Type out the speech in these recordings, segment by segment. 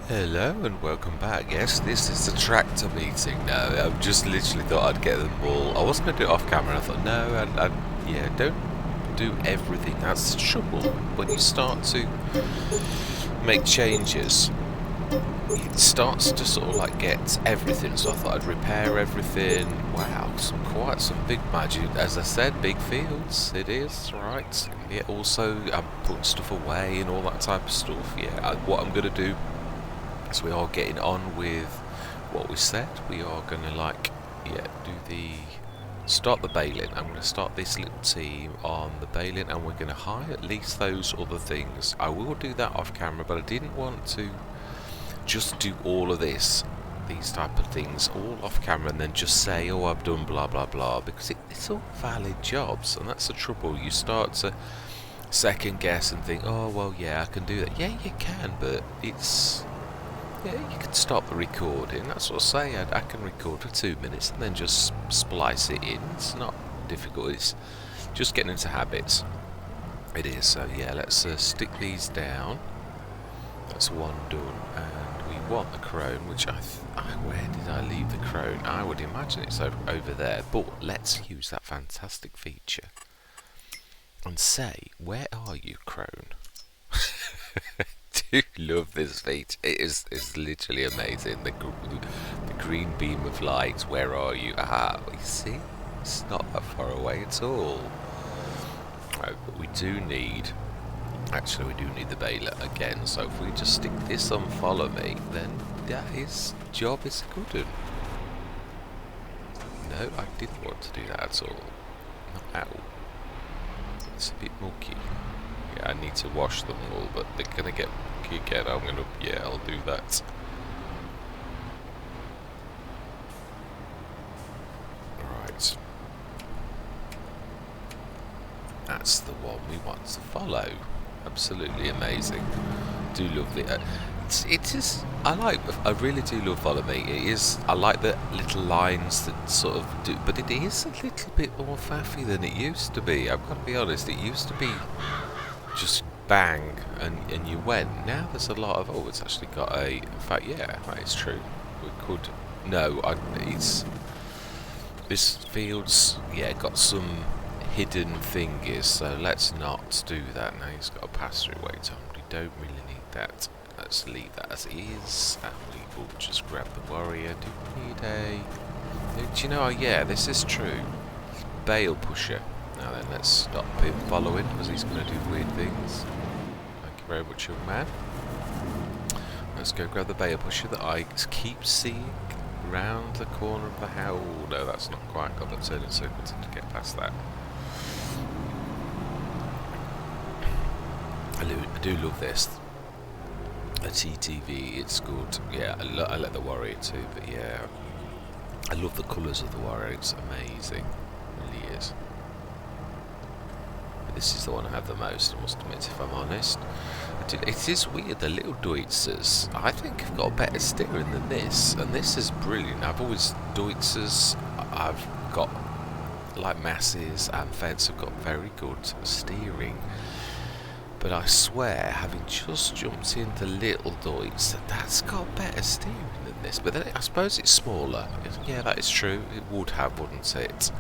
Hello and welcome back. Yes, this is the tractor meeting now. I just literally thought I'd get them all. I wasn't going to do it off camera. I thought, no, yeah, don't do everything. That's the trouble. When you start to make changes, it starts to sort of like get everything. So I thought I'd repair everything. Wow, quite some big magic. As I said, big fields. It is, right? Yeah, also I'm putting stuff away and all that type of stuff. Yeah, what I'm going to do, so we are getting on with what we said. We are going to start the baling. I'm going to start this little team on the baling, and we're going to hire at least those other things. I will do that off camera, but I didn't want to just do all of these type of things all off camera and then just say, oh, I've done blah blah blah, because it's all valid jobs, and that's the trouble. You start to second guess and think, oh well, yeah, I can do that. Yeah, you can, but yeah, you can stop the recording. That's what I say. I can record for 2 minutes and then just splice it in. It's not difficult. It's just getting into habits. It is. So yeah, let's stick these down. That's one done, and we want the crone, which where did I leave the crone? I would imagine it's over there. But let's use that fantastic feature and say, where are you, crone? I do love this feature. It's literally amazing. The green beam of light. Where are you? You see, it's not that far away at all. Right, but we do need. Actually, we do need the baler again. So if we just stick this on follow me, then job is a good one. No, I didn't want to do that at all. Not at all. It's a bit mucky. Yeah, I need to wash them all, but they're gonna get again. I'll do that. Right. That's the one we want to follow. Absolutely amazing. Do love it. It is. I really do love Follow Me. It is. I like the little lines that sort of do, but it is a little bit more faffy than it used to be. I've got to be honest. It used to be just bang and you went. Now there's a lot of, oh, it's actually got a, in fact, yeah, that is true. We could, no, it's, this field's, yeah, got some hidden thingies, so let's not do that. Now he's got a pass-through wait on. We don't really need that. Let's leave that as is, and we will just grab the warrior. Do we need do you know, yeah, this is true. Bale pusher. Now then, let's stop him following, because he's going to do weird things. Thank you very much, young man. Let's go grab the bale pusher that I keep seeing round the corner of the house. Oh, no, that's not quite got the turning circle to get past that. I do love this. A TTV, it's good. Yeah, I like the warrior too, but yeah. I love the colours of the warrior, it's amazing. It really is. This is the one I have the most, I must admit, if I'm honest. It is weird, the little Deutzers, I think have got better steering than this, and this is brilliant. Deutzers, I've got, like Masses and Fence, have got very good steering. But I swear, having just jumped in the little Deutz, that's got better steering than this. But then I suppose it's smaller. Yeah, that is true. It would have, wouldn't it?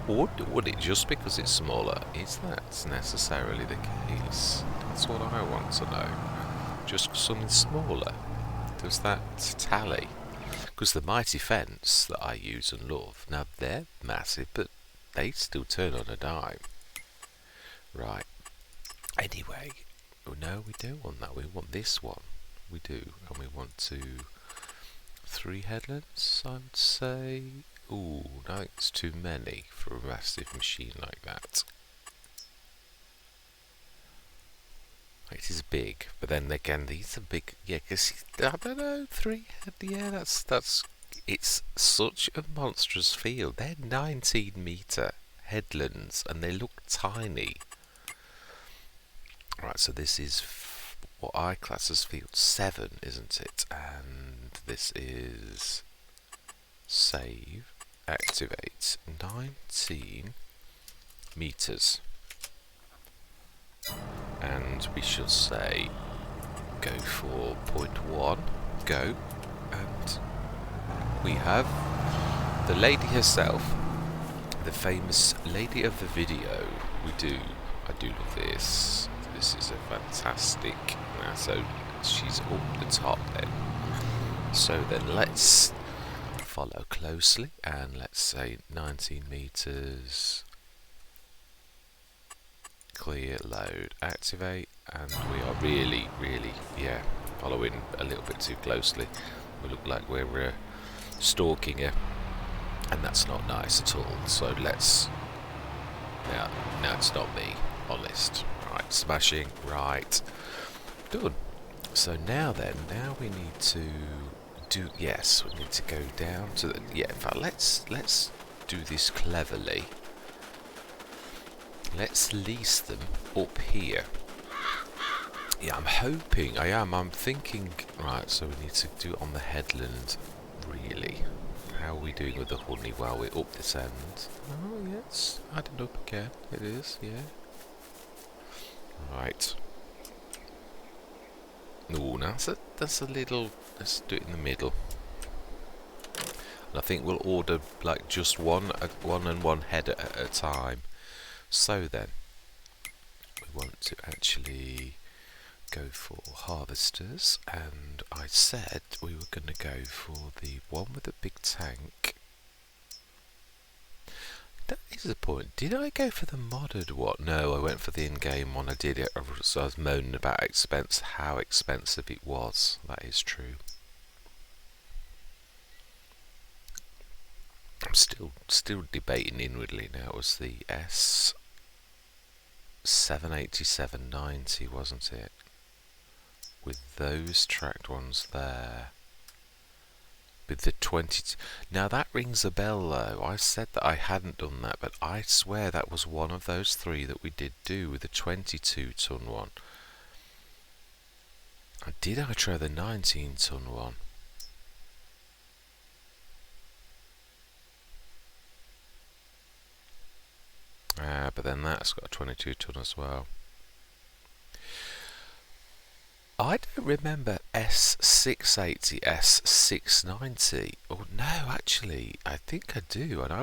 Would it just because it's smaller? Is that necessarily the case? That's what I want to know. Just something smaller. Does that tally? Because the Mighty Fence that I use and love, now they're massive, but they still turn on a dime. Right. Anyway, no, we don't want that. We want this one. We do, and we want 3 headlands, I would say. Ooh, no, it's too many for a massive machine like that. It is big, but then again, these are big. Yeah, because I don't know, 3 head. Yeah, that's. It's such a monstrous field. They're 19-meter headlands, and they look tiny. Right, so this is what I class as field 7, isn't it? And this is save, activate, 19 meters. And we shall say go for 0.1, go, and we have the lady herself, the famous lady of the video. I do love this. This is a fantastic. So she's up the top then. So then let's follow closely, and let's say 19 meters. Clear, load, activate, and we are really, yeah, following a little bit too closely. We look like we're stalking her, and that's not nice at all. So let's, now it's not me, honest. Right, smashing, right, done. So now we need to do, yes, we need to go down to the, yeah, in fact, let's do this cleverly. Let's lease them up here. Yeah, I'm thinking, right, so we need to do it on the headland, really. How are we doing with the honey while we're up this end? Oh, yes, adding up again, it is, yeah. Right. No, that's a little, let's do it in the middle. And I think we'll order, like, just one and one header at a time. So then, we want to actually go for harvesters, and I said we were going to go for the one with the big tank. That is the point. Did I go for the modded one? No, I went for the in-game one. I did it. So I was moaning about how expensive it was. That is true. I'm still debating inwardly now. It was the S78790, wasn't it? With those tracked ones there. With the 20... Now that rings a bell though. I said that I hadn't done that, but I swear that was one of those three that we did do with the 22-ton one. And did I try the 19-ton one? But then that's got a 22-ton as well. I don't remember S680, S690. Oh no, actually, I think I do. And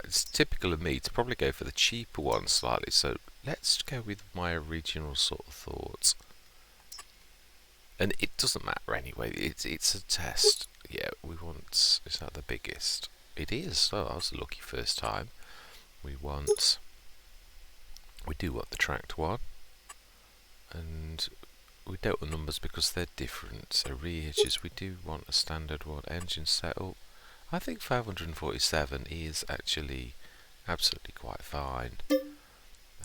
it's typical of me to probably go for the cheaper one slightly. So let's go with my original sort of thoughts. And it doesn't matter anyway. It's a test. Yeah, we want. Is that the biggest? It is. Oh, I was lucky first time. We do want the tracked one, and we don't want numbers because they're different. So rear hitches, we do want a standard one. Engine setup, I think 547 is actually absolutely quite fine.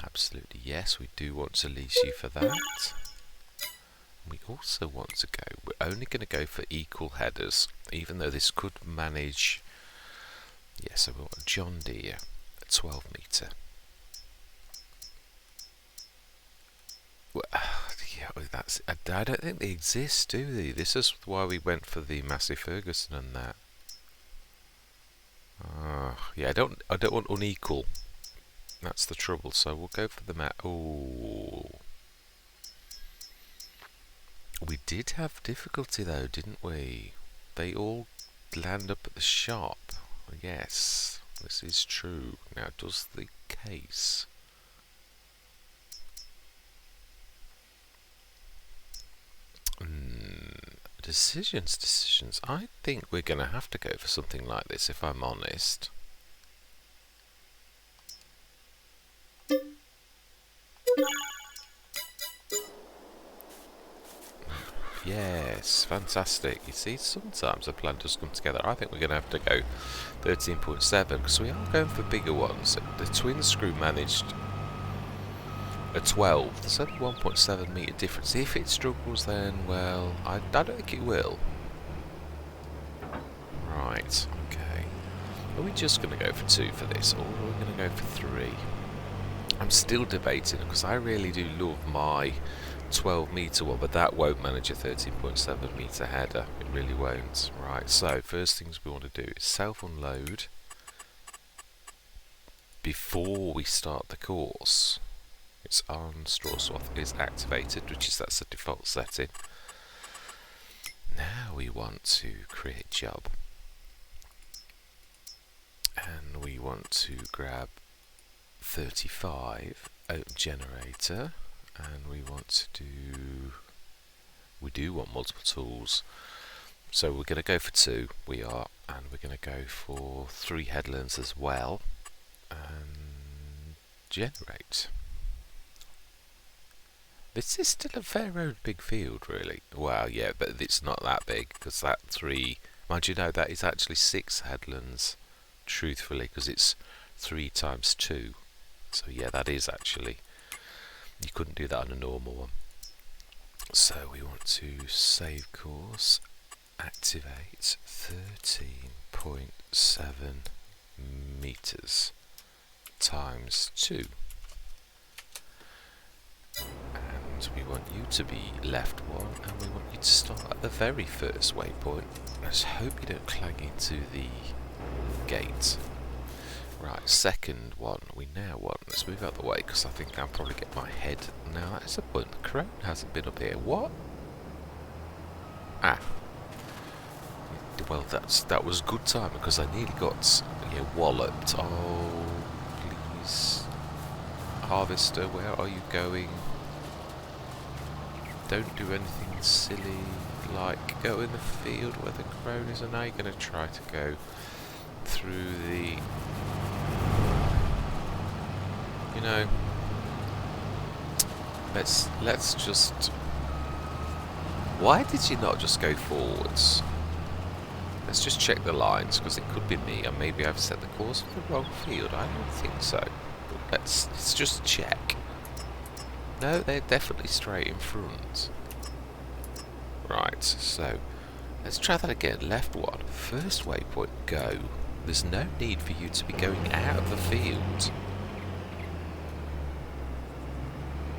Absolutely, yes, we do want to lease you for that. We also want to go, we're only going to go for equal headers, even though this could manage. Yeah, so we want a John Deere, a 12 metre. Well, yeah, I don't think they exist, do they? This is why we went for the Massey Ferguson and that. Yeah, I don't want unequal. That's the trouble. So we'll go for the Oh, we did have difficulty though, didn't we? They all land up at the shop. Yes, this is true. Now, does the case? Decisions. I think we're going to have to go for something like this, if I'm honest. Yes, fantastic. You see, sometimes a plan does come together. I think we're going to have to go 13.7 because we are going for bigger ones. The twin screw managed a 12. There's only 1.7 metre difference. If it struggles, then, well, I don't think it will. Right, okay. Are we just going to go for 2 for this, or are we going to go for 3? I'm still debating, because I really do love my 12 metre one, but that won't manage a 13.7 metre header. It really won't. Right, so first things we want to do is self-unload before we start the course. It's on straw swath is activated, that's the default setting. we want to create job, and we want to grab 35, open generator, and we do want multiple tools, so we're going to go for 2, and we're going to go for 3 headlands as well, and generate. This is still a fair old big field, really. Well, yeah, but it's not that big, because that 3, mind you know, that is actually 6 headlands, truthfully, because it's 3 times 2. So yeah, that is actually, you couldn't do that on a normal one. So we want to save course, activate 13.7 meters times 2. And we want you to be left 1, and we want you to start at the very first waypoint. Let's hope you don't clang into the gate. Right, second one we now want. Let's move out the way, because I think I'll probably get my head. Now that's a point. The crone hasn't been up here. What? Ah. Well, that was good time, because I nearly got walloped. Oh, please. Harvester, where are you going? Don't do anything silly, like go in the field where the crone is, and now you're going to try to go through the... You know, let's just... Why did you not just go forwards? Let's just check the lines, because it could be me, and maybe I've set the course for the wrong field. I don't think so. But let's just check. No, they're definitely straight in front. Right, so let's try that again. Left 1, first waypoint, go. There's no need for you to be going out of the field.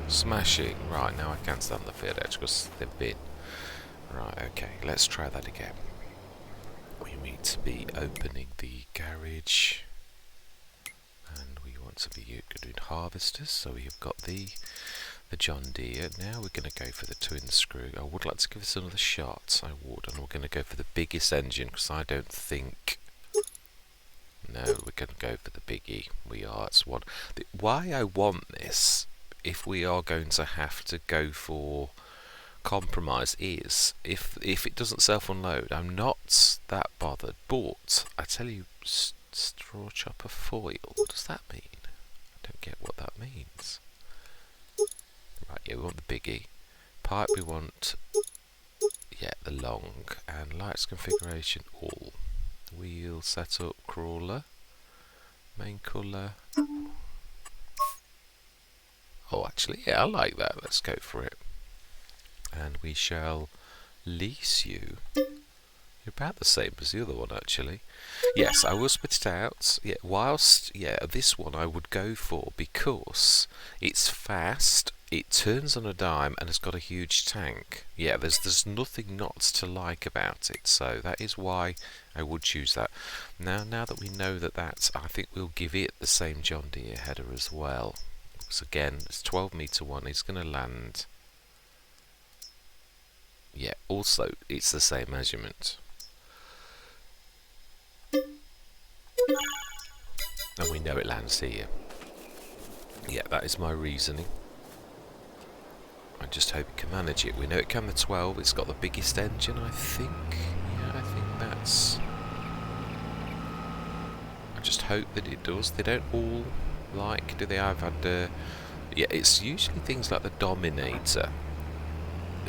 Smashing. Right, now I can't stand the field edge because they've been. Right, okay, let's try that again. We need to be opening the garage, and we want to be doing harvesters, so we've got the John Deere. Now we're going to go for the twin screw. I would like to give this another shot, I would, and we're going to go for the biggest engine, because I don't think... No, we're going to go for the biggie. We are, it's one... Why I want this, if we are going to have to go for compromise, is if it doesn't self-unload, I'm not that bothered, but I tell you, straw chopper foil, what does that mean? I don't get what that means. Right, yeah, we want the biggie. Pipe we want, yeah, the long, and lights configuration all. Wheel setup, crawler, main colour. Oh, actually, yeah, I like that. Let's go for it. And we shall lease you. You're about the same as the other one, actually. Yes, I will spit it out. Yeah, whilst, yeah, this one I would go for because it's fast, it turns on a dime, and it's got a huge tank. Yeah, there's nothing not to like about it, so that is why I would choose that. Now that we know that, I think we'll give it the same John Deere header as well. Because again, it's 12 meter one, it's going to land. Yeah, also, it's the same measurement. And we know it lands here. Yeah, that is my reasoning. I just hope it can manage it. We know it can the 12, it's got the biggest engine, I think. Yeah, I think that's... I just hope that it does. They don't all like, do they? I've had... yeah, it's usually things like the Dominator.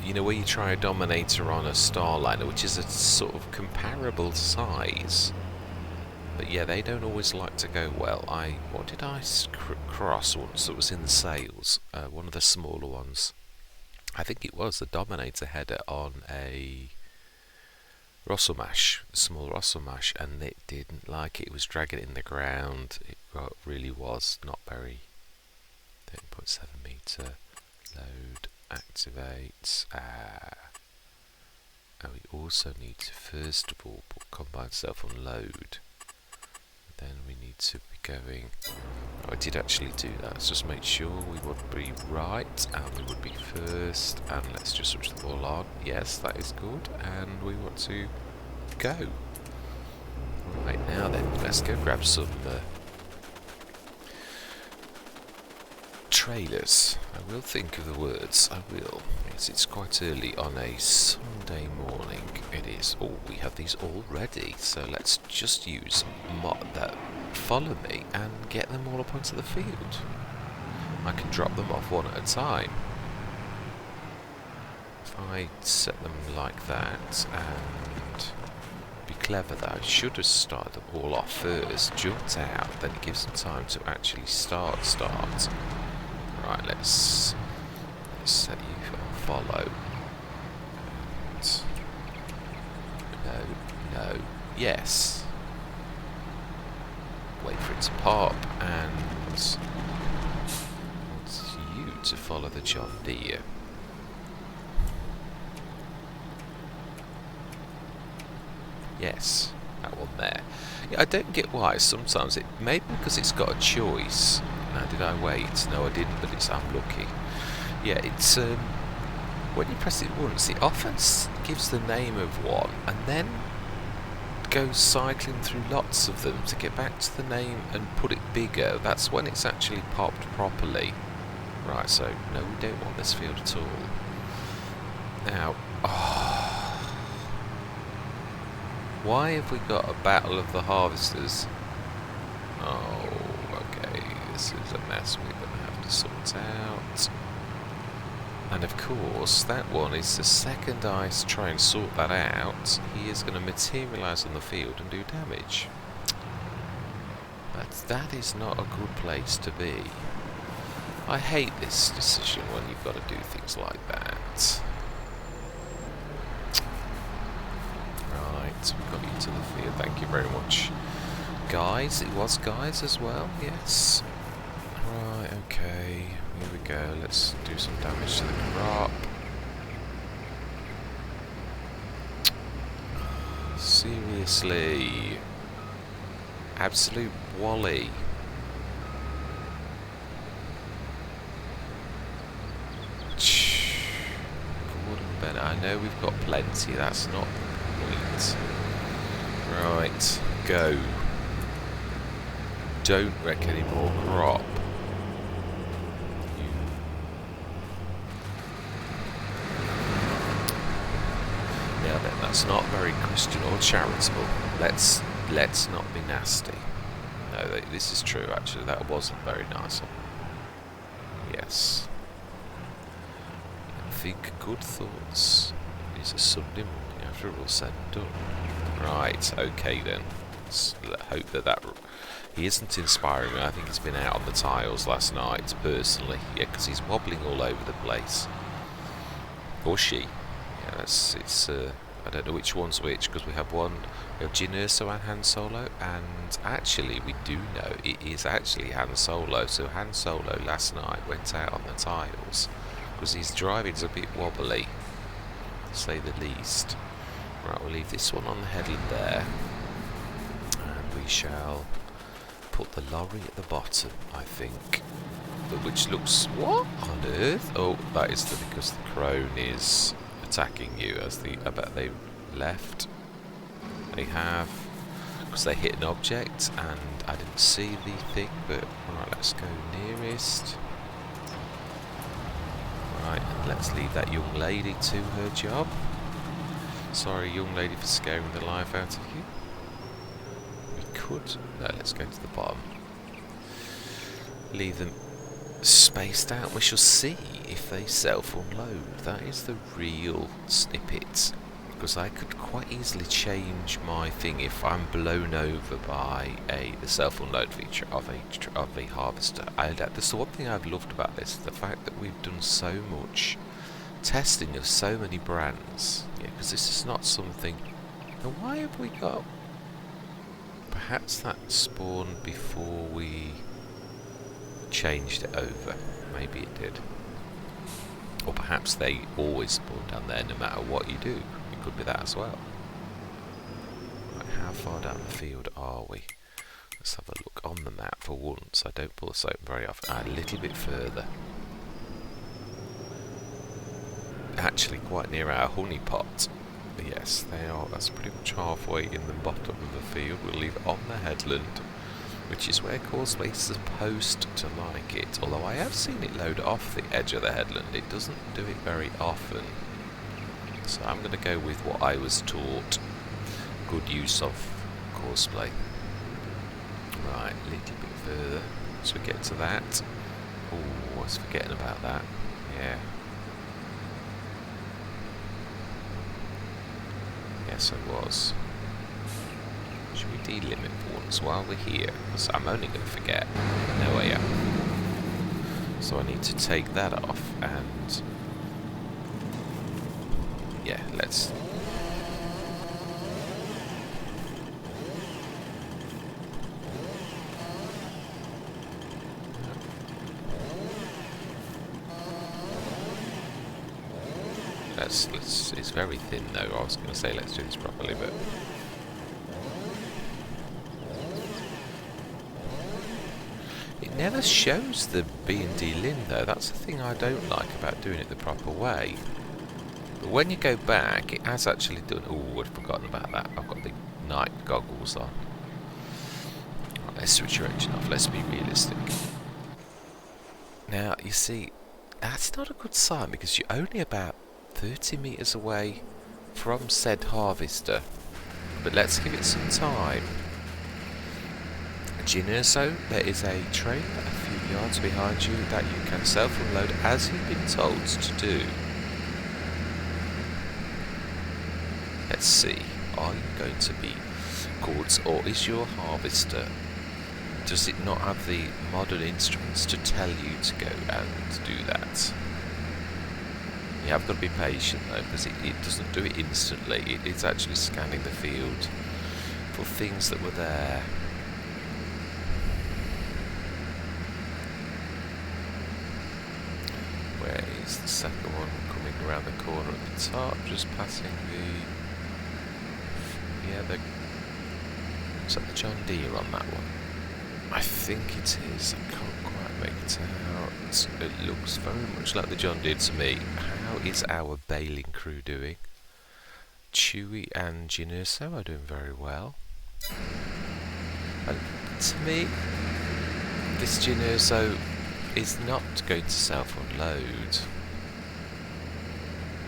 You know, where you try a Dominator on a Starliner, which is a sort of comparable size. But yeah, they don't always like to go well. What did I cross once that was in the sales? One of the smaller ones. I think it was the Dominator header on a Rosselmash, a small Rosselmash, and it didn't like it. It was dragging it in the ground. It really was not very... 13.7 meter, load, activate. And we also need to first of all put combine self on load. Then we need to be going... Oh, I did actually do that. Let's just make sure we would be right, and we would be first, and let's just switch the ball on. Yes, that is good, and we want to go. Right, now then, let's go grab some trailers. I will think of the words, I will. Yes, it's quite early on a Sunday morning. It is. Oh, we have these all ready, so let's just use that follow me and get them all up onto the field. I can drop them off one at a time. If I set them like that and be clever though, I should have started them all off first, jumped out, then it gives them time to actually start. Right, let's set you on follow. And no, yes. Wait for it to pop, and I want you to follow the John Deere. Yes, that one there. Yeah, I don't get why sometimes it, maybe because it's got a choice. Now, did I wait? No, I didn't, but it's unlucky. Yeah, it's when you press it once, it often gives the name of one, and then goes cycling through lots of them to get back to the name and put it bigger. That's when it's actually popped properly. Right, so no, we don't want this field at all. Now, why have we got a battle of the harvesters? Oh, okay, this is a mess we're going to have to sort out. And of course, that one is the second I try and sort that out, he is going to materialise on the field and do damage. But that is not a good place to be. I hate this decision when you've got to do things like that. Right, we got you to the field, thank you very much. Guys, it was guys as well, yes. Right, okay, here we go, let's do some damage to the crop. Seriously. Absolute wally. Gordon, I know we've got plenty, that's not the point. Right, go. Don't wreck any more crop. Now then, that's not very Christian or charitable. Let's not be nasty. No, this is true actually, that wasn't very nice. Yes. Think good thoughts. It's a Sunday morning after all said and done. Right, okay then. Let's hope that he isn't inspiring me. I think he's been out on the tiles last night, personally. Yeah, because he's wobbling all over the place. Or she. Yeah, it's I don't know which one's which, because we have Jyn Erso and Han Solo, and actually we do know it is actually Han Solo. So Han Solo last night went out on the tiles, because his driving's a bit wobbly, to say the least. Right, we'll leave this one on the headland there, and we shall put the lorry at the bottom, I think. But which looks... what on earth? Oh, that is because the crone is attacking you. I bet they left. They have, because they hit an object, and I didn't see the thing. But alright, let's go nearest. Right, and let's leave that young lady to her job. Sorry, young lady, for scaring the life out of you. We could... no, let's go to the bottom. Leave them spaced out. We shall see if they self-unload. That is the real snippet. Because I could quite easily change my thing if I'm blown over by the self-unload feature of a harvester. That's the one thing I've loved about this, the fact that we've done so much testing of so many brands. Yeah, because this is not something... now why have we got... perhaps that spawned before we changed it over. Maybe it did. Or perhaps they always spawn down there no matter what you do. It could be that as well. Right, how far down the field are we? Let's have a look on the map for once. I don't pull this open very often. A little bit further. Actually quite near our honey pot. Yes, they are. That's pretty much halfway in the bottom of the field. We'll leave it on the headland, which is where Courseplay is supposed to like it. Although I have seen it load off the edge of the headland. It doesn't do it very often. So I'm going to go with what I was taught. Good use of Courseplay. Right, a little bit further. So we get to that. Oh, I was forgetting about that. Yeah. Yes, I was. Should we delimit for once while we're here? Because I'm only going to forget. No, I am. So I need to take that off and... yeah, let's... it's very thin though. I was going to say let's do this properly, but... it never shows the B&D limb though. That's the thing I don't like about doing it the proper way. But when you go back, it has actually done... oh, I'd forgotten about that. I've got the night goggles on. Right, let's switch your engine off. Let's be realistic. Now, you see, that's not a good sign because you're only about 30 metres away from said harvester. But let's give it some time. Ginurso, there is a trailer a few yards behind you that you can self-unload as you've been told to do. Let's see, are you going to be goods or is your harvester, does it not have the modern instruments to tell you to go and do that? You have got to be patient though, because it doesn't do it instantly. It's actually scanning the field for things that were there. Where is the second one coming around the corner at the top? Just passing the... yeah, is that the John Deere on that one? I think it is. I can't quite make it out. It looks very much like the John Deere to me. How is our baling crew doing? Chewy and Ginurso are doing very well. And to me, this Ginurso is not going to self-unload.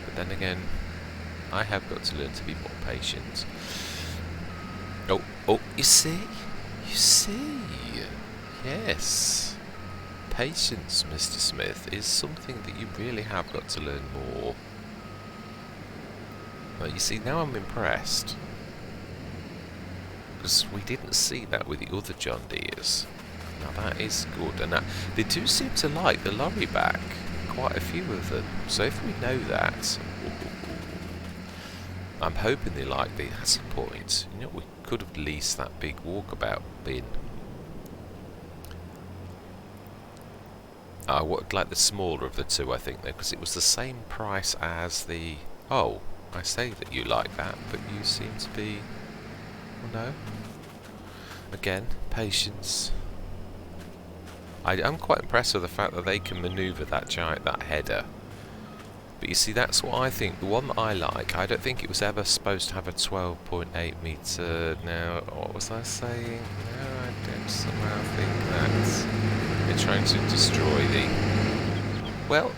But then again, I have got to learn to be more patient. Oh, you see? You see? Yes. Patience, Mr. Smith, is something that you really have got to learn more. Well, you see, now I'm impressed. Because we didn't see that with the other John Deeres. Now that is good. And they do seem to like the lorry back. Quite a few of them. So if we know that... I'm hoping they like the... that's a point. You know, we could have leased that big walkabout bin. I would like the smaller of the two, I think, though, because it was the same price as the... oh, I say that you like that, but you seem to be... well, no. Again, patience. I'm quite impressed with the fact that they can manoeuvre that header. But you see, that's what I think. The one that I like, I don't think it was ever supposed to have a 12.8 metre... now, what was I saying? No, I don't somehow think that... they're trying to destroy the... well,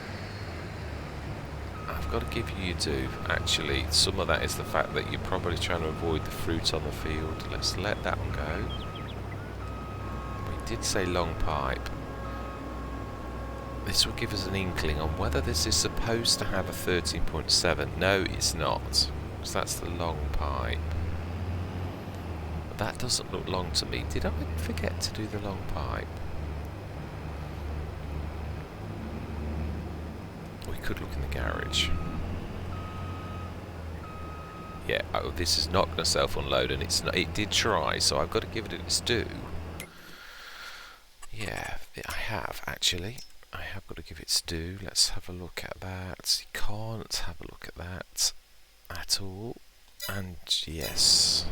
I've got to give you your due, actually. Some of that is the fact that you're probably trying to avoid the fruit on the field. Let's let that one go. We did say long pipe. This will give us an inkling on whether this is supposed to have a 13.7. No, it's not, because that's the long pipe. But that doesn't look long to me. Did I forget to do the long pipe? We could look in the garage. Yeah, oh, this is not going to self-unload, and it's not, it did try, so I've got to give it its due. Yeah, I have, actually. I have got to give its due. Let's have a look at that. You can't have a look at that at all. And yes,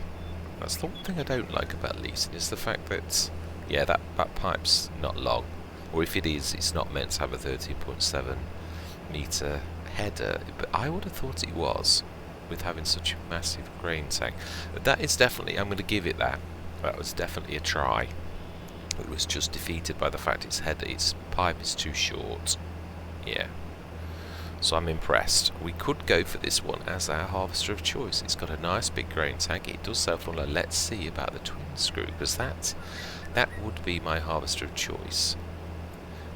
That's the one thing I don't like about leasing, is the fact that, yeah, that pipe's not long. Or if it is, it's not meant to have a 13.7 metre header. But I would have thought it was, with having such a massive grain tank. But that is definitely, I'm going to give it that. That was definitely a try. It was just defeated by the fact its pipe is too short. Yeah. So I'm impressed. We could go for this one as our harvester of choice. It's got a nice big grain tank. It does self-unload. Let's see about the twin screw, because that would be my harvester of choice.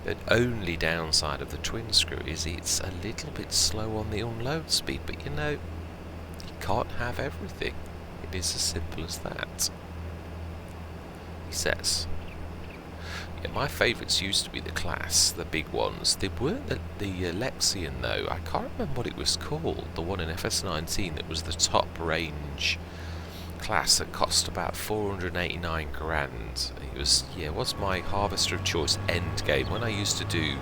The only downside of the twin screw is it's a little bit slow on the unload speed, but you know, you can't have everything. It is as simple as that. He says. Yeah, my favourites used to be the class, the big ones. They weren't the Lexian though. I can't remember what it was called. The one in FS19 that was the top range class that cost about 489 grand. It was, yeah, what's my harvester of choice end game? When I used to do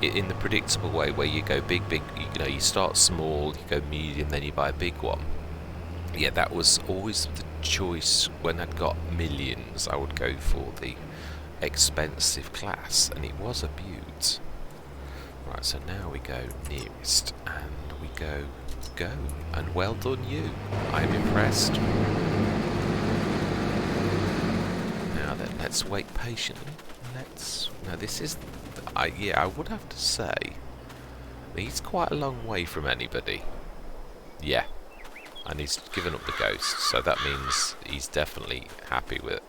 it in the predictable way where you go big, you know, you start small, you go medium, then you buy a big one. Yeah, that was always the choice. When I'd got millions, I would go for the expensive class, and it was a beaut. Right, so now we go nearest, and we go, and well done you. I'm impressed. Now then, let's wait patiently. Now this is, yeah, I would have to say, he's quite a long way from anybody. Yeah, and he's given up the ghost, so that means he's definitely happy with it.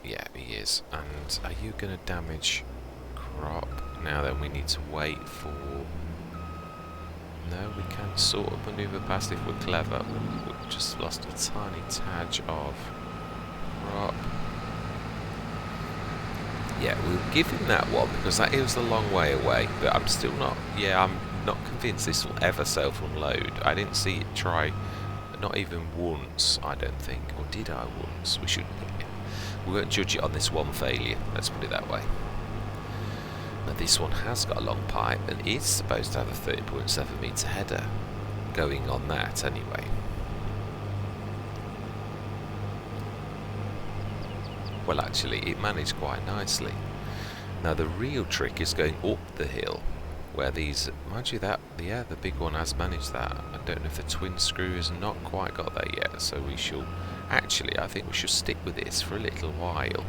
Yeah, he is. And are you going to damage crop? Now then, we need to wait for... No, we can sort of manoeuvre past if we're clever. We've just lost a tiny tad of crop. Yeah, we'll give him that one, because that is a long way away. But I'm still not... Yeah, I'm not convinced this will ever self-unload. I didn't see it try, not even once, I don't think. Or did I once? We shouldn't. We won't judge it on this one failure, let's put it that way. Now this one has got a long pipe and is supposed to have a 30.7 metre header going on that anyway. Well, actually it managed quite nicely. Now the real trick is going up the hill, where these, mind you, that, yeah, the big one has managed that. I don't know if the twin screw has not quite got there yet, so we shall... Actually, I think we should stick with this for a little while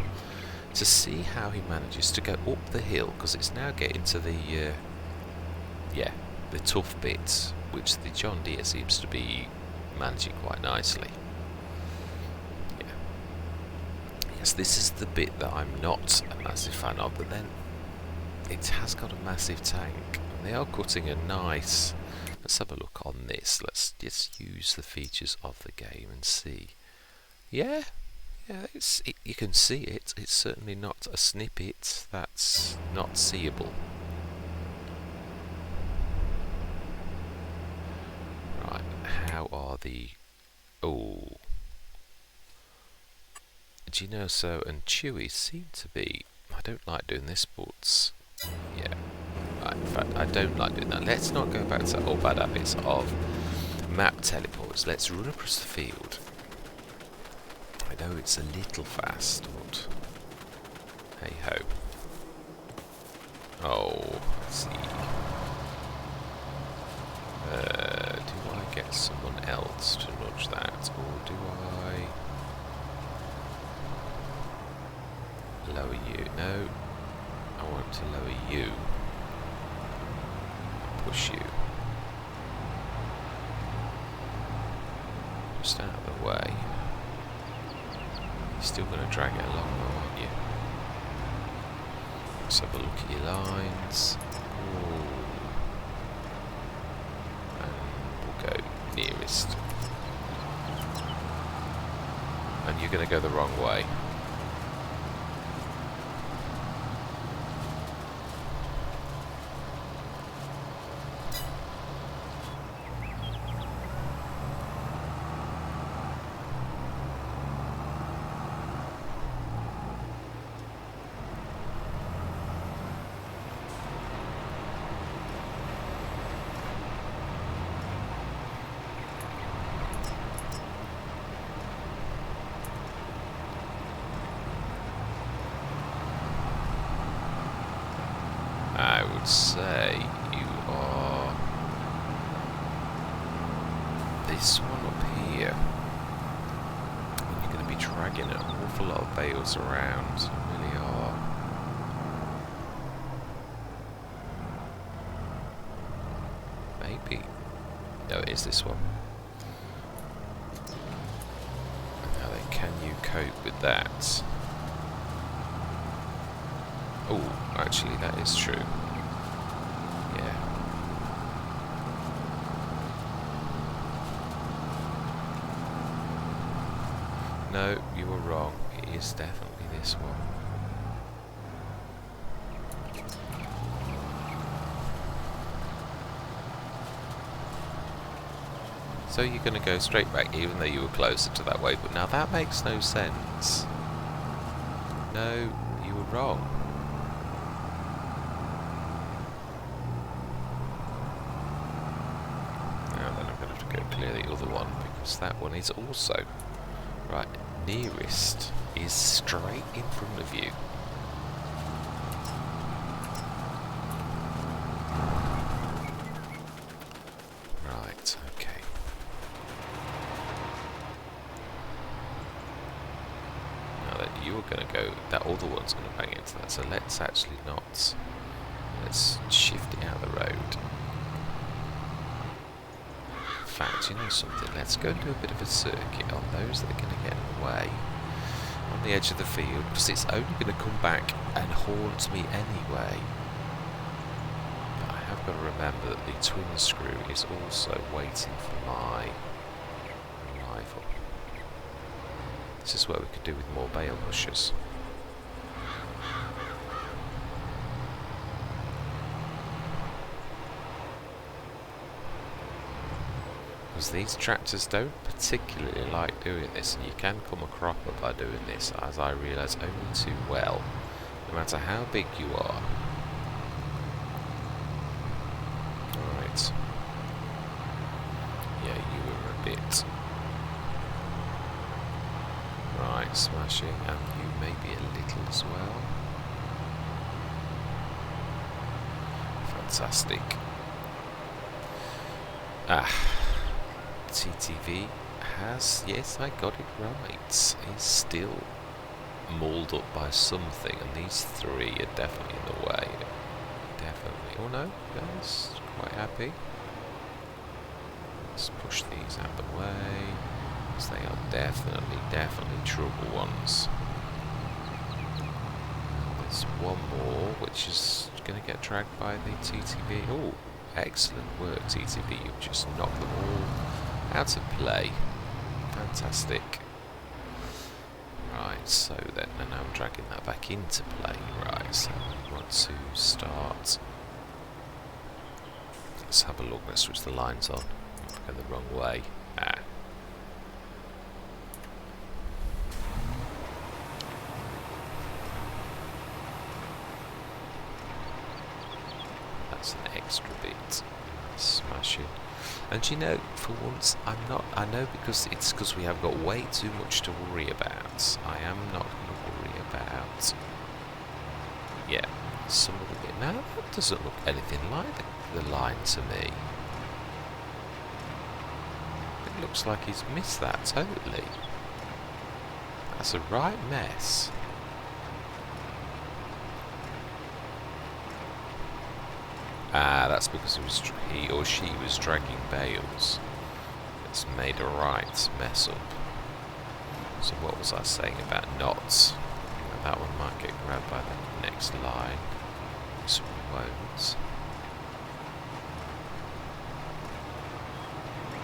to see how he manages to go up the hill, because it's now getting to the, yeah, the tough bits, which the John Deere seems to be managing quite nicely. Yeah. Yes, this is the bit that I'm not a massive fan of, but then it has got a massive tank. And they are cutting a nice... Let's have a look on this. Let's just use the features of the game and see. Yeah, you can see it. It's certainly not a snippet that's not seeable. Right, how are the... Oh. Ginoso and Chewy seem to be... I don't like doing this, but... Yeah. In fact, I don't like doing that. Let's not go back to all bad habits of map teleports. Let's run across the field. I know it's a little fast, but hey ho. Oh, let's see. Do I get someone else to nudge that, or do I lower you? No, I want to lower you. Push you. Just out of the way. You're still going to drag it along though, aren't you? Let's have a look at your lines. Ooh. And we'll go nearest. And you're going to go the wrong way. this one up here, you're going to be dragging an awful lot of bales around. You really are. Maybe. No, it is this one. Now then, can you cope with that? Oh, actually, that is true. Yeah. No, you were wrong. It is definitely this one. So you're going to go straight back, even though you were closer to that way. But now that makes no sense. No, you were wrong. Now then I'm going to have to go clear the other one, because that one is also... Right, nearest is straight in front of you. Right, okay. Now that you're going to go, that other one's going to bang into that, so let's actually not. Let's shift it out of the road. In fact, you know something, let's go and do a bit of a circuit on those that are going to get in the way on the edge of the field, because it's only going to come back and haunt me anyway. But I have got to remember that the twin screw is also waiting for my arrival. This is what we could do with more bale pushers. These tractors don't particularly like doing this, and you can come a cropper by doing this, as I realise only too well, no matter how big you are. Alright. Yeah, you were a bit... Right, smashing, and you maybe a little as well. Fantastic. TTV has, yes, I got it right, is still mauled up by something, and these three are definitely in the way. Definitely. Oh no, guys, quite happy. Let's push these out of the way, because they are definitely trouble ones. There's one more, which is going to get dragged by the TTV. Oh, excellent work, TTV. You've just knocked them all out of play. Fantastic. Right, so then, and now I'm dragging that back into play. Right, so we want to start. Let's have a look. Let's switch the lines on. I'm going the wrong way. That's an extra bit. Smashing. And you know, for once, I know because we have got way too much to worry about. I am not going to worry about, yeah, some of the bit. Now, that doesn't look anything like the line to me. It looks like he's missed that totally. That's a right mess. That's because he or she was dragging bales. It's made a right mess up. So what was I saying about knots? That one might get grabbed by the next line. This one won't.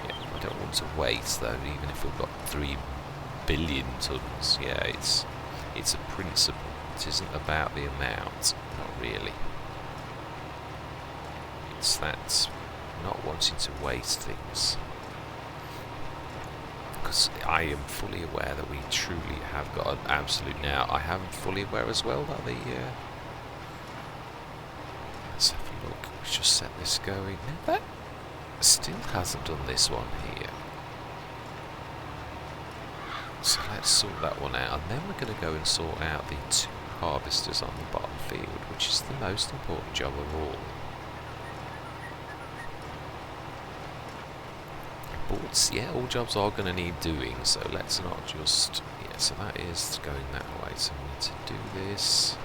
Yeah, I don't want to wait though, even if we've got 3 billion tons. Yeah, it's a principle. It isn't about the amount, not really. It's that not wanting to waste things, because I am fully aware that we truly have got an absolute. Now I am fully aware as well that the let's have a look. We just set this going. Now that still hasn't done this one here, so let's sort that one out, and then we're going to go and sort out the 2 harvesters on the bottom field, which is the most important job of all. But yeah, all jobs are going to need doing, so let's not just... Yeah, so that is going that way, so we need to do this.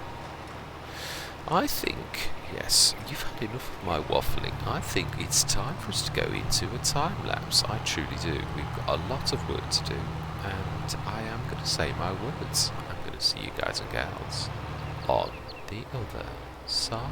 I think, yes, you've had enough of my waffling. I think it's time for us to go into a time lapse. I truly do. We've got a lot of work to do, and I am going to say my words. I'm going to see you guys and gals on the other side.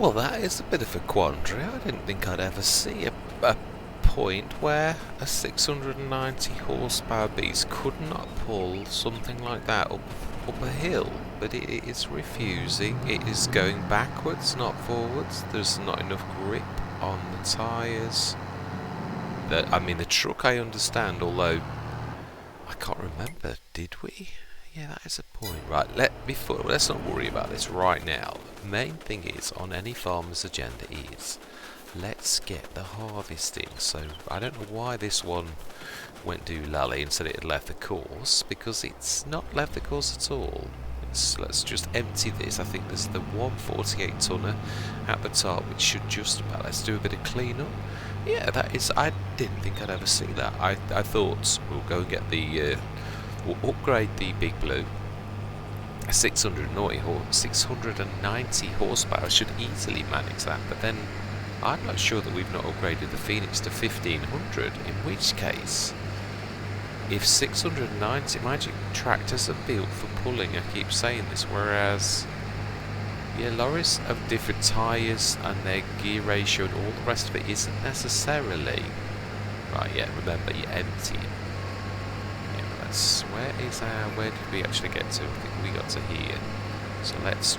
Well, that is a bit of a quandary. I didn't think I'd ever see a point where a 690 horsepower beast could not pull something like that up a hill, but it is refusing. It is going backwards, not forwards. There's not enough grip on the tyres. I mean, the truck I understand, although I can't remember, did we? Yeah, that is a point. Right, let's not worry about this right now. The main thing is, on any farmer's agenda is, let's get the harvesting. So, I don't know why this one went doolally and said it had left the course, because it's not left the course at all. Let's just empty this. I think there's the 148 tonner at the top, which should just about, let's do a bit of clean up. Yeah, that is, I didn't think I'd ever see that. I thought we'll go and get the, we'll upgrade the Big Blue. 690 horsepower should easily manage that, but then I'm not sure that we've not upgraded the Phoenix to 1500, in which case, if 690 magic tractors are built for pulling, I keep saying this, whereas yeah, lorries have different tyres and their gear ratio and all the rest of it isn't necessarily right. Yeah, remember, you're emptying. Yeah, where did we actually get to? I think we got to here. So let's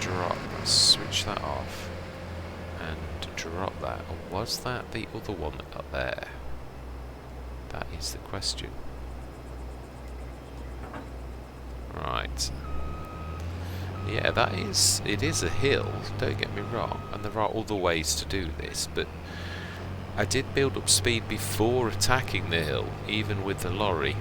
switch that off and drop that. Or was that the other one that got there? That is the question. Right. Yeah, it is a hill, don't get me wrong, and there are other ways to do this, but I did build up speed before attacking the hill, even with the lorry,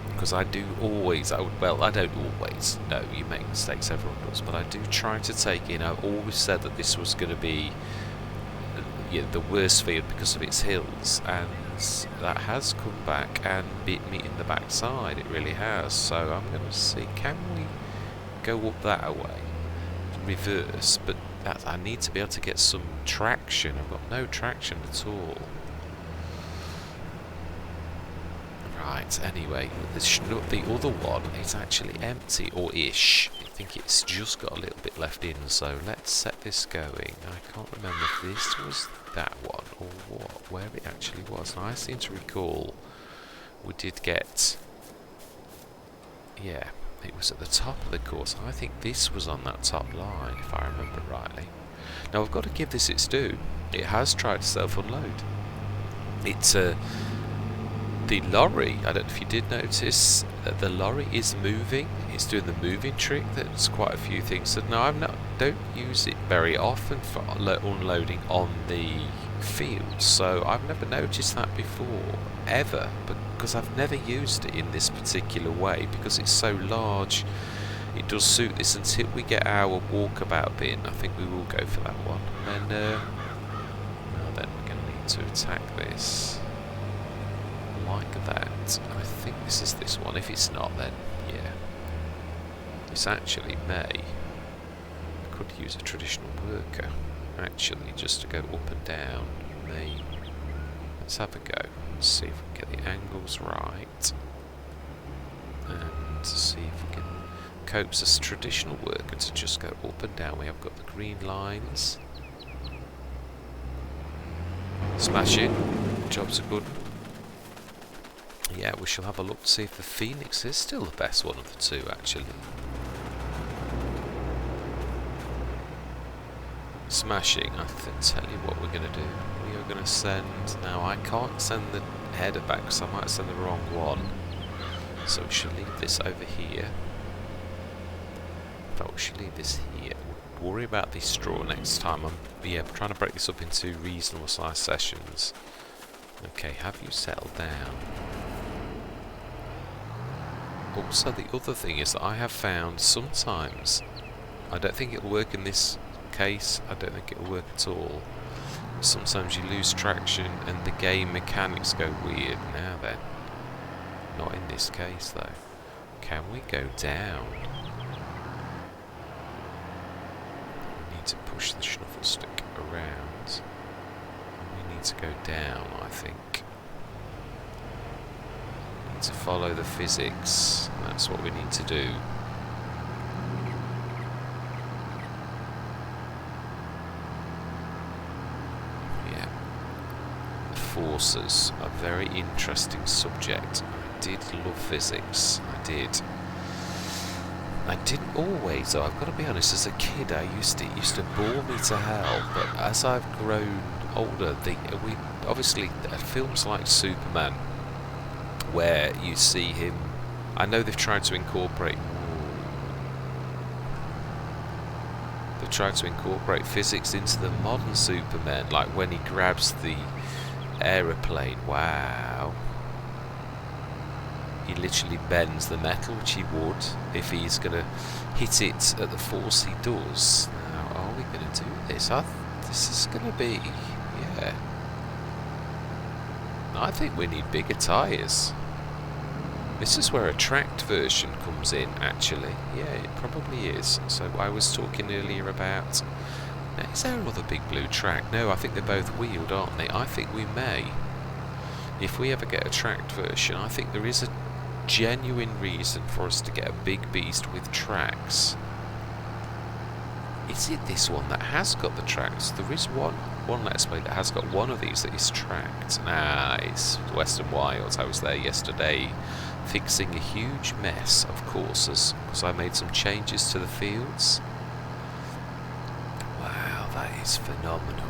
because I don't always, no, you make mistakes, everyone does, but I do try to take in. I've always said that this was going to be the worst field because of its hills, and that has come back and bit me in the backside, it really has. So I'm going to see, can we go up that way, reverse, but I need to be able to get some traction. I've got no traction at all. Right, anyway, the other one is actually empty, or ish. I think it's just got a little bit left in, so let's set this going. I can't remember if this was that one or where it actually was. And I seem to recall we did get, yeah, it was at the top of the course. I think this was on that top line, if I remember rightly. Now I've got to give this its due. It has tried to self-unload. It's the lorry, I don't know if you did notice that the lorry is moving. It's doing the moving trick. There's quite a few things that don't use it very often for unloading on the field, so I've never noticed that before, ever, because I've never used it in this particular way, because it's so large. It does suit this until we get our walkabout bin. I think we will go for that one, and then we're going to need to attack this like that. I think this is this one. If it's not, then yeah, it's actually May. I could use a traditional worker actually, just to go up and down. May. Let's have a go and see if we can get the angles right, and see if we can coax a traditional worker to just go up and down. We have got the green lines. Smash it. Job's a good. Yeah, we shall have a look to see if the Phoenix is still the best one of the two, actually. Smashing. I tell you what we're going to do. We are going to send... Now, I can't send the header back because I might send the wrong one. So we shall leave this over here. In fact, we shall leave this here. We'll worry about the straw next time. I'm trying to break this up into reasonable sized sessions. Okay, have you settled down? Also, the other thing is that I have found sometimes, I don't think it'll work in this case, I don't think it'll work at all. Sometimes you lose traction and the game mechanics go weird. Now then, not in this case though. Can we go down? We need to push the shuffle stick around. We need to go down, I think. To follow the physics, that's what we need to do. forces, a very interesting subject. I did love physics, I did. I didn't always, though, I've got to be honest, as a kid it used to bore me to hell, but as I've grown older, obviously films like Superman, where you see him, I know they've tried to incorporate physics into the modern Superman, like when he grabs the aeroplane, wow. He literally bends the metal, which he would if he's going to hit it at the force he does. Now, are we going to do this? This is going to be, yeah. I think we need bigger tyres. This is where a tracked version comes in, actually. Yeah, it probably is. So I was talking earlier about... Now, is there another big blue track? No, I think they're both wheeled, aren't they? I think we may. If we ever get a tracked version, I think there is a genuine reason for us to get a big beast with tracks. Is it this one that has got the tracks? There is one Let's Play that has got one of these that is tracked. Nah, it's Western Wilds. I was there yesterday fixing a huge mess of courses because I made some changes to the fields. Wow, that is phenomenal.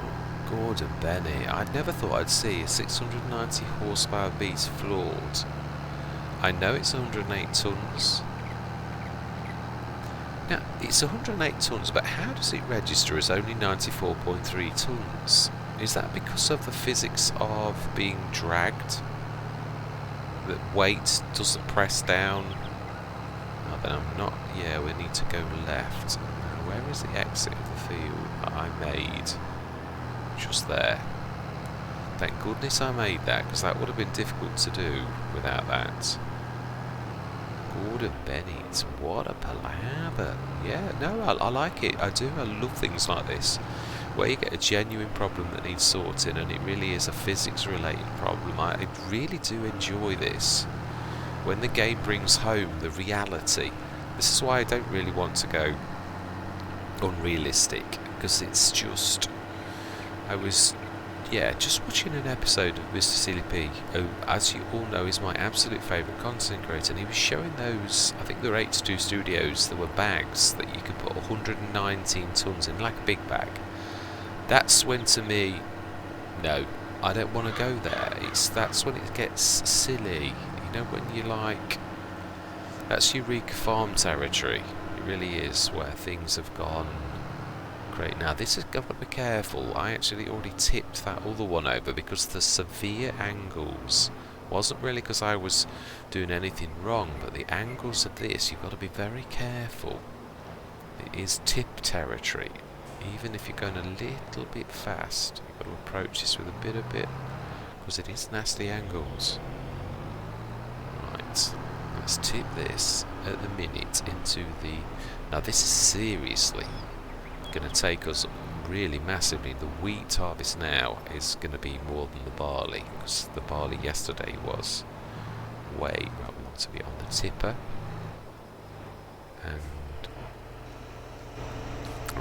Gordon Benny. I never thought I'd see a 690 horsepower beast floored. I know it's 108 tons. Now, it's 108 tons, but how does it register as only 94.3 tons? Is that because of the physics of being dragged? That weight doesn't press down? No, then I'm not... Yeah, we need to go left. Now, where is the exit of the field that I made? Just there. Thank goodness I made that, because that would have been difficult to do without that. Gordon Bennett, what a palaver. Yeah, no, I like it. I do. I love things like this, where you get a genuine problem that needs sorting, and it really is a physics-related problem. I really do enjoy this. When the game brings home the reality. This is why I don't really want to go unrealistic, because it's just... I was... Yeah, just watching an episode of Mr. Silly P, who, as you all know, is my absolute favourite content creator, and he was showing those, I think there were 82 studios, there were bags that you could put 119 tons in, like a big bag. That's when, to me, no, I don't want to go there. That's when it gets silly, you know, when you like, that's Eureka Farm territory, it really is, where things have gone. Great. Now this is, I've got to be careful. I actually already tipped that other one over because the severe angles wasn't really because I was doing anything wrong, but the angles of this, you've got to be very careful. It is tip territory. Even if you're going a little bit fast, you've got to approach this with a bit because it is nasty angles. Right. Let's tip this at the minute into the... Now this is seriously going to take us really massively. The wheat harvest now is going to be more than the barley, because the barley yesterday was way... Right, we want to be on the tipper. And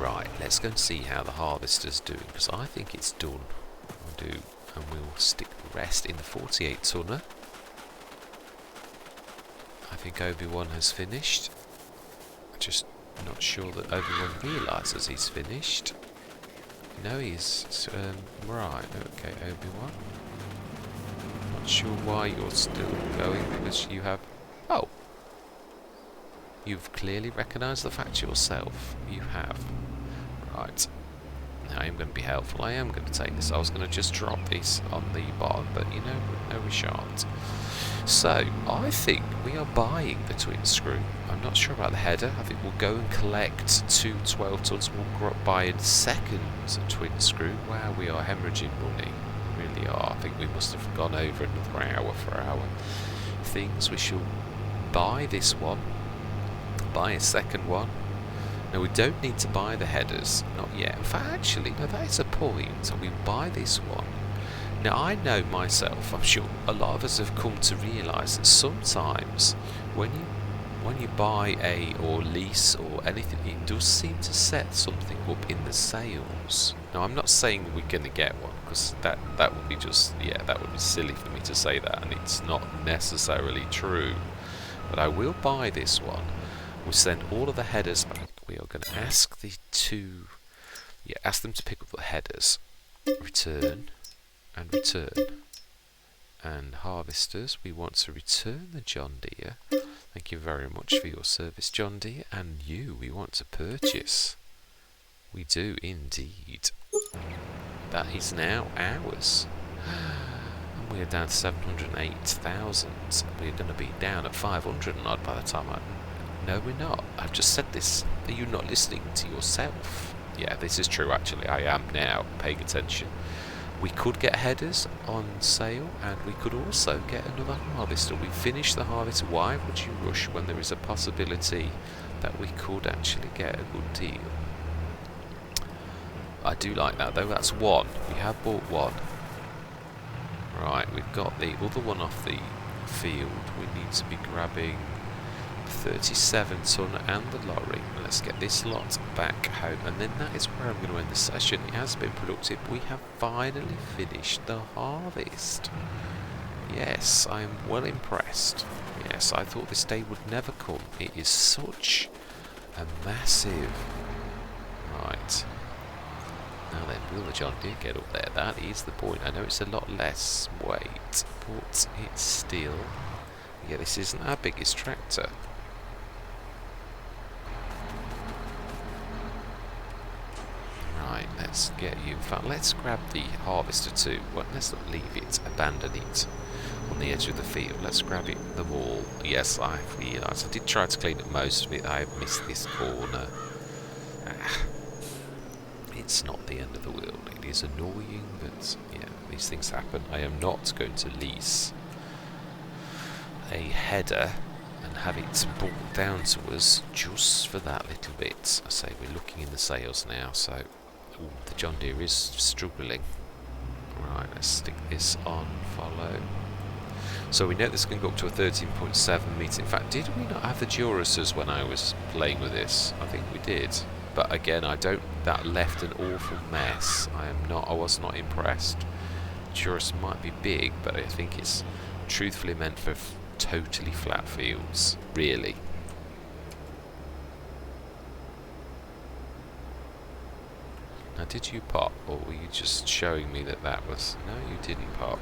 right, let's go and see how the harvester's doing, because I think it's done. I do, and we'll stick the rest in the 48 tonner. I think Obi-Wan has finished. Just not sure that Obi-Wan realises he's finished. No, he's... right, okay, Obi-Wan. Not sure why you're still going, because you have... Oh! You've clearly recognised the fact yourself. You have. Right. Now I am going to be helpful. I am going to take this. I was going to just drop this on the bottom, but you know, no we shan't. So, I think we are buying the twin screw. I'm not sure about the header. I think we'll go and collect two 12 tons. We'll buy a second twin screw. Wow, we are hemorrhaging money. We really are. I think we must have gone over another hour for our things. We shall buy this one. Buy a second one. Now, we don't need to buy the headers. Not yet. In fact, actually, no, that is a point. So we buy this one. Now, I know myself, I'm sure a lot of us have come to realise that sometimes when you when you buy or lease or anything, it does seem to set something up in the sales. Now, I'm not saying we're going to get one, because that would be just, yeah, that would be silly for me to say that, and it's not necessarily true. But I will buy this one. We'll send all of the headers back. We are going to ask ask them to pick up the headers, return, and return. And harvesters, we want to return the John Deere. Thank you very much for your service, John Deere. And you, we want to purchase. We do indeed. That is now ours. And we are down to 708,000. We're going to be down at 500 and odd by the time No, we're not. I've just said this. Are you not listening to yourself? Yeah, this is true actually. I am now paying attention. We could get headers on sale, and we could also get another harvester. We finished the harvest. Why would you rush when there is a possibility that we could actually get a good deal? I do like that though. That's one. We have bought one. Right, we've got the other one off the field. We need to be grabbing 37 ton and the lorry. Let's get this lot back home, and then that is where I'm going to end the session. It has been productive. We have finally finished the harvest. Yes, I am well impressed. Yes, I thought this day would never come. It is such a massive... Right. Now then, will the John Deere get up there? That is the point. I know it's a lot less weight, but it's still... Yeah, this isn't our biggest tractor. Right, let's get you. In fact, let's grab the harvester too. Well, let's not leave it, abandon it on the edge of the field. Let's grab it, them all. Yes, I realised. I did try to clean up most of it. I have missed this corner. It's not the end of the world. It is annoying, but yeah, these things happen. I am not going to lease a header and have it brought down to us just for that little bit. I say we're looking in the sales now, so the John Deere is struggling. Right, let's stick this on follow. So we know this can go up to a 13.7 metre. In fact, did we not have the Durus's when I was playing with this? I think we did. But again, that left an awful mess. I was not impressed. Durus might be big, but I think it's truthfully meant for totally flat fields, really. Now, did you pop, or were you just showing me that was... No, you didn't pop.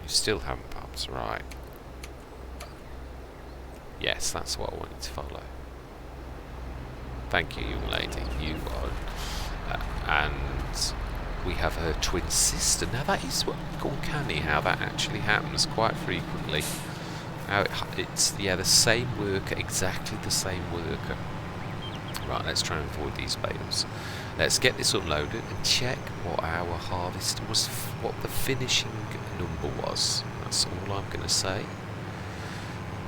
You still haven't popped, right. Yes, that's what I wanted to follow. Thank you, young lady. You are... and we have her twin sister. Now that is what uncanny how that actually happens quite frequently. How it's the same worker, exactly the same worker. Right, let's try and avoid these bales. Let's get this unloaded and check what our harvest was, what the finishing number was. That's all I'm going to say.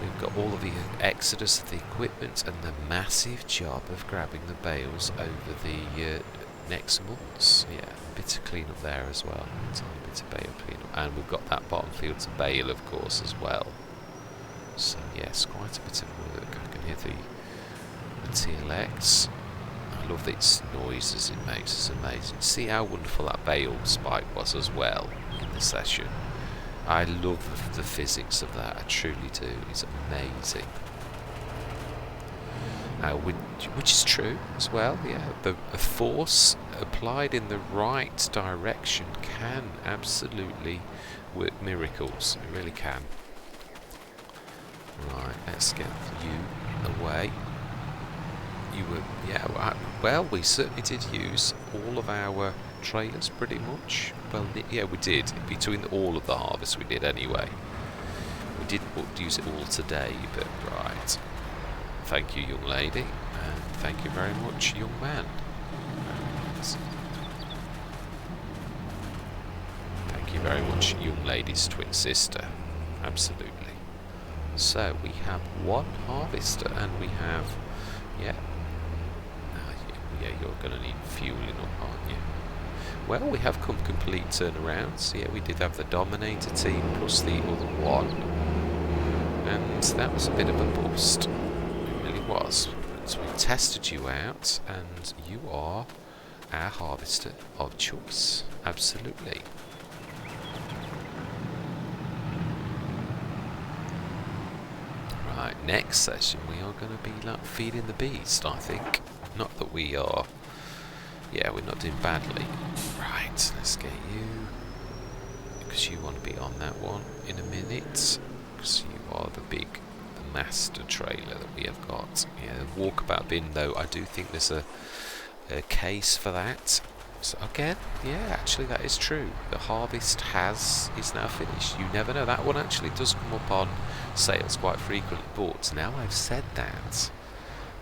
We've got all of the exodus of the equipment and the massive job of grabbing the bales over the next months. Yeah, a bit of clean up there as well. A tiny bit of bale clean up. And we've got that bottom field to bale, of course, as well. So yes, quite a bit of work. I can hear the TLX. I love its noises it makes. It's amazing. See how wonderful that bale spike was as well in the session. I love the physics of that. I truly do. It's amazing. Which is true as well. Yeah, a force applied in the right direction can absolutely work miracles. It really can. Right, let's get you away. You were, yeah, well, we certainly did use all of our trailers pretty much. Well, yeah, we did. Between all of the harvests we did anyway. We did use it all today, but right. Thank you, young lady, and thank you very much, young man. And thank you very much, young lady's twin sister. Absolutely. So we have one harvester, and we have, yeah, you're going to need fueling up, aren't you? well, we have come complete turnarounds. Yeah, we did have the Dominator team plus the other one, and that was a bit of a bust. It really was. So we tested you out, and you are our harvester of choice. Absolutely. Right, next session we are going to be like feeding the beast, I think. Not that we are. Yeah, we're not doing badly. Right, let's get you, because you want to be on that one in a minute, because you are the master trailer that we have got. Yeah, the walkabout bin though, I do think there's a case for that. So again, yeah, actually that is true. The harvest is now finished. You never know, that one actually does come up on sales quite frequently, but now I've said that,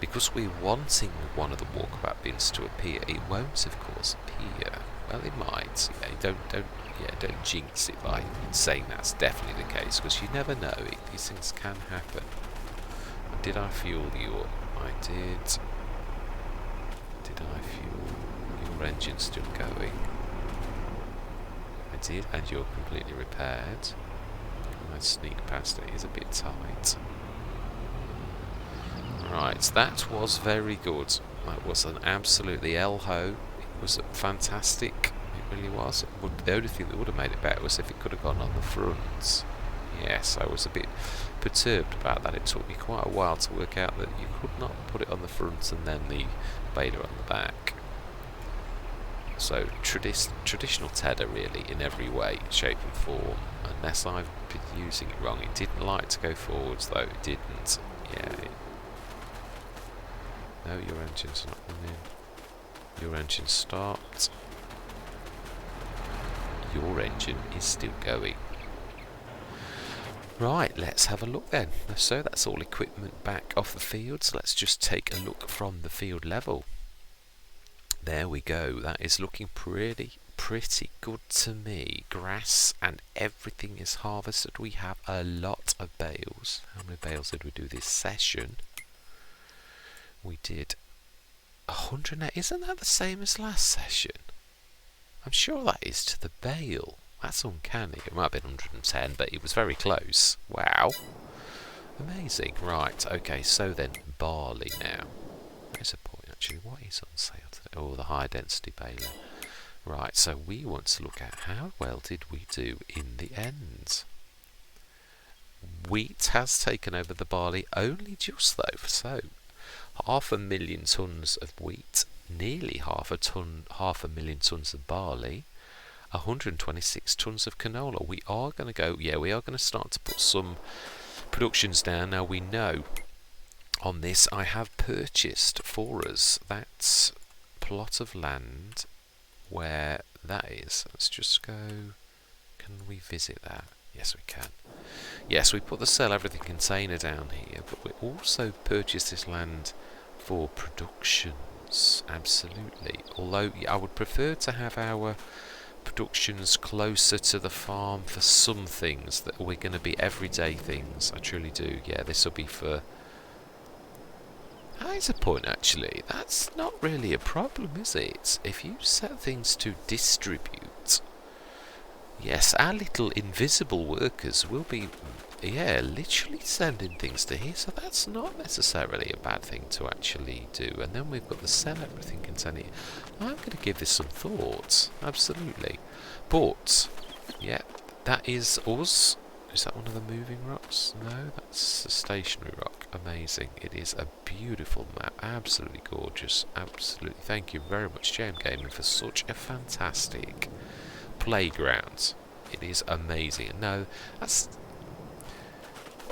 because we're wanting one of the walkabout bins to appear, it won't of course appear. Well, it might. Yeah, don't jinx it by saying that's definitely the case, because you never know. These things can happen. Did I fuel you up? I did. Did I fuel your engine still going? I did, and you're completely repaired. I sneak past it. It's a bit tight. Right, that was very good. That was an absolutely el-ho. It was fantastic. It really was. The only thing that would have made it better was if it could have gone on the front. Yes, I was a bit perturbed about that. It took me quite a while to work out that you could not put it on the front and then the baler on the back. So traditional Tedder really, in every way, shape and form. Unless I've been using it wrong. It didn't like to go forwards though. It didn't. Yeah. No, your engine's not running. Your engine stopped. Your engine is still going. Right, let's have a look then. So that's all equipment back off the field. So let's just take a look from the field level. There we go. That is looking pretty good to me. Grass and everything is harvested. We have a lot of bales. How many bales did we do this session? We did 100. Isn't that the same as last session? I'm sure that is to the bale. That's uncanny. It might have been 110, but it was very close. Wow. Amazing. Right, okay, so then barley now. There's a point actually. What is on sale today? Oh, the high density baler. Right, so we want to look at how well did we do in the end. Wheat has taken over the barley only just though. So 500,000 tons of wheat, nearly 500,000 tons of barley, 126 tons of canola. We are going to go, yeah, we are going to start to put some productions down. Now we know on this I have purchased for us that plot of land where that is. Let's just go, can we visit that? Yes we can. Yes, we put the sell everything container down here, but we also purchased this land for productions, absolutely. Although I would prefer to have our productions closer to the farm for some things that we're going to be everyday things. I truly do. Yeah, this will be for... That is a point actually. That's not really a problem, is it? If you set things to distribute, yes, our little invisible workers will be, yeah, literally sending things to here, so that's not necessarily a bad thing to actually do. And then we've got the sell everything container. I'm going to give this some thought, absolutely. But, yeah, that is us. Is that one of the moving rocks? No, that's a stationary rock. Amazing. It is a beautiful map. Absolutely gorgeous. Absolutely. Thank you very much, JMGaming, for such a fantastic playground. It is amazing. No, that's...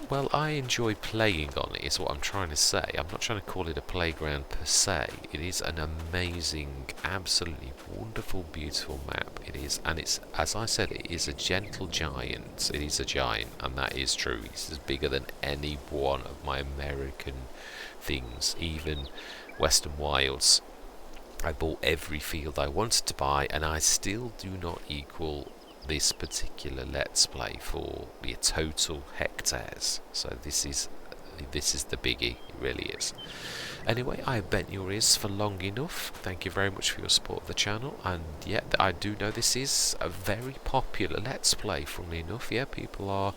Well, I enjoy playing on it, is what I'm trying to say. I'm not trying to call it a playground per se. It is an amazing, absolutely wonderful, beautiful map. It is, and it's, as I said, it is a gentle giant. It is a giant, and that is true. It's as bigger than any one of my American things, even Western Wilds. I bought every field I wanted to buy, and I still do not equal this particular Let's Play for the total hectares. So this is the biggie, it really is. Anyway, I have bent your ears for long enough. Thank you very much for your support of the channel. And yeah, I do know this is a very popular Let's Play, funnily enough. Yeah, people are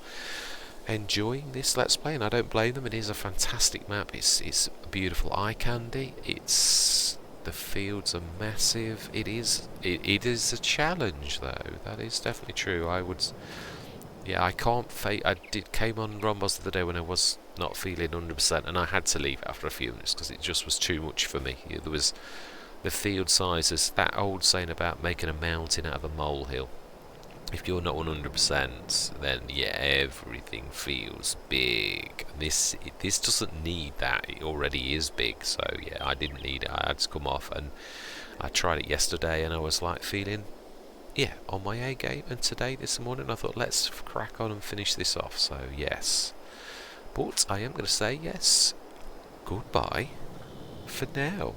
enjoying this Let's Play, and I don't blame them. It is a fantastic map. It's beautiful eye candy. The fields are massive. It is a challenge, though. That is definitely true. Yeah, I can't fake. Came on ROMBOZ the other day when I was not feeling 100%, and I had to leave after a few minutes because it just was too much for me. There was the field sizes. That old saying about making a mountain out of a molehill. If you're not 100%, then yeah, everything feels big. This doesn't need that. It already is big. So yeah, I didn't need it. I had to come off, and I tried it yesterday, and I was like feeling, yeah, on my A game. And today, this morning, I thought let's crack on and finish this off. So yes, but I am going to say yes, goodbye for now.